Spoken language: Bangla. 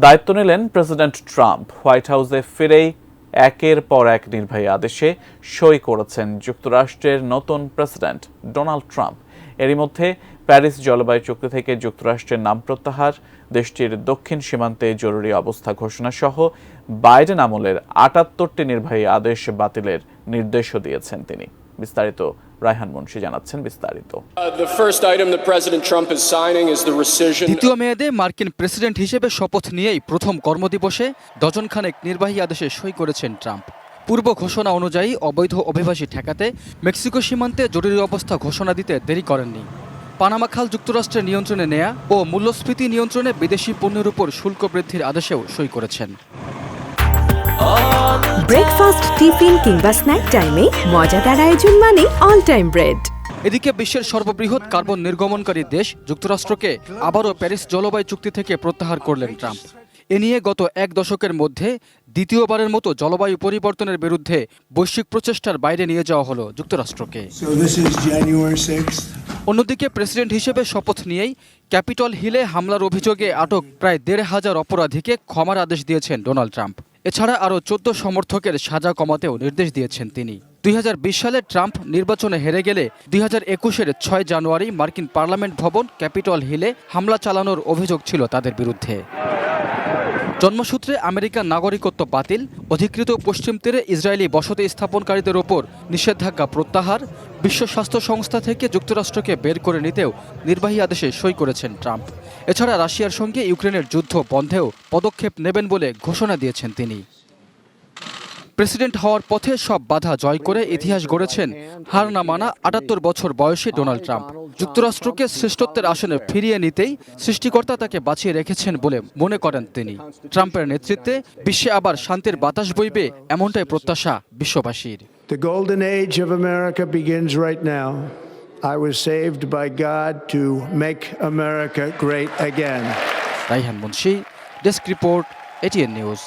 দায়িত্ব নিলেন প্রেসিডেন্ট ট্রাম্প। হোয়াইট হাউসে ফিরেই একের পর এক নির্বাহী আদেশে সই করেছেন যুক্তরাষ্ট্রের নতুন প্রেসিডেন্ট ডোনাল্ড ট্রাম্প। এরই মধ্যে প্যারিস জলবায়ু চুক্তি থেকে যুক্তরাষ্ট্রের নাম প্রত্যাহার, দেশটির দক্ষিণ সীমান্তে জরুরি অবস্থা ঘোষণা সহ বাইডেন আমলের ৭৮টি নির্বাহী আদেশ বাতিলের নির্দেশও দিয়েছেন তিনি। বিস্তারিত রায়হান মুন্সি জানাচ্ছেন বিস্তারিত। দ্বিতীয় মেয়াদে মার্কিন প্রেসিডেন্ট হিসেবে শপথ নিয়েই প্রথম কর্মদিবসে ডজনখানেক নির্বাহী আদেশে সই করেছেন ট্রাম্প। পূর্ব ঘোষণা অনুযায়ী অবৈধ অভিবাসী ঠেকাতে মেক্সিকো সীমান্তে জরুরি অবস্থা ঘোষণা দিতে দেরি করেননি। পানামা খাল যুক্তরাষ্ট্রের নিয়ন্ত্রণে নেয়া ও মূল্যস্ফীতি নিয়ন্ত্রণে বিদেশি পণ্যের উপর শুল্ক বৃদ্ধির আদেশেও সই করেছেন। ব্রেকফাস্ট, টিফিন কিংবা স্ন্যাক টাইমে মজাদার আয়োজন মানে অল টাইম ব্রেড। এদিকে বিশ্বের সর্ববৃহৎ কার্বন নির্গমনকারী দেশ যুক্তরাষ্ট্রকে আবারও প্যারিস জলবায়ু চুক্তি থেকে প্রত্যাহার করলেন ট্রাম্প। এ নিয়ে গত এক দশকের মধ্যে দ্বিতীয়বারের মতো জলবায়ু পরিবর্তনের বিরুদ্ধে বৈশ্বিক প্রচেষ্টার বাইরে নিয়ে যাওয়া হলো যুক্তরাষ্ট্রকে। অন্যদিকে প্রেসিডেন্ট হিসেবে শপথ নিয়েই ক্যাপিটল হিলে হামলার অভিযোগে আটক প্রায় ১৫০০ অপরাধীকে ক্ষমার আদেশ দিয়েছেন ডোনাল্ড ট্রাম্প। এছাড়া আরও ১৪ সমর্থকের সাজা কমাতেও নির্দেশ দিয়েছেন তিনি। ২০২০ সালে ট্রাম্প নির্বাচনে হেরে গেলে ২০২১-এর ৬ জানুয়ারি মার্কিন পার্লামেন্ট ভবন ক্যাপিটল হিলে হামলা চালানোর অভিযোগ ছিল তাদের বিরুদ্ধে। জন্মসূত্রে আমেরিকান নাগরিকত্ব বাতিল, অধিকৃত পশ্চিম তীরে ইসরায়েলি বসতি স্থাপনকারীদের ওপর নিষেধাজ্ঞা প্রত্যাহার, বিশ্ব স্বাস্থ্য সংস্থা থেকে যুক্তরাষ্ট্রকে বের করে নিতেও নির্বাহী আদেশে সই করেছেন ট্রাম্প। এছাড়া রাশিয়ার সঙ্গে ইউক্রেনের যুদ্ধ বন্ধেও পদক্ষেপ নেবেন বলে ঘোষণা দিয়েছেন তিনি। প্রেসিডেন্ট হওয়ার পথে সব বাধা জয় করে ইতিহাস গড়েছেন হার না মানা ৭৮ বছর বয়সী ডোনাল্ড ট্রাম্প। যুক্তরাষ্ট্রকে শ্রেষ্ঠত্বের আসনে ফিরিয়ে নিতেই সৃষ্টিকর্তা তাকে বাঁচিয়ে রেখেছেন বলে মনে করেন তিনি। ট্রাম্পের নেতৃত্বে বিশ্বে আবার শান্তির বাতাস বইবে, এমনটাই প্রত্যাশা বিশ্ববাসীর। The golden age of America begins right now. I was saved by God to make America great again. Raihan Munshi, desk report, ATN news.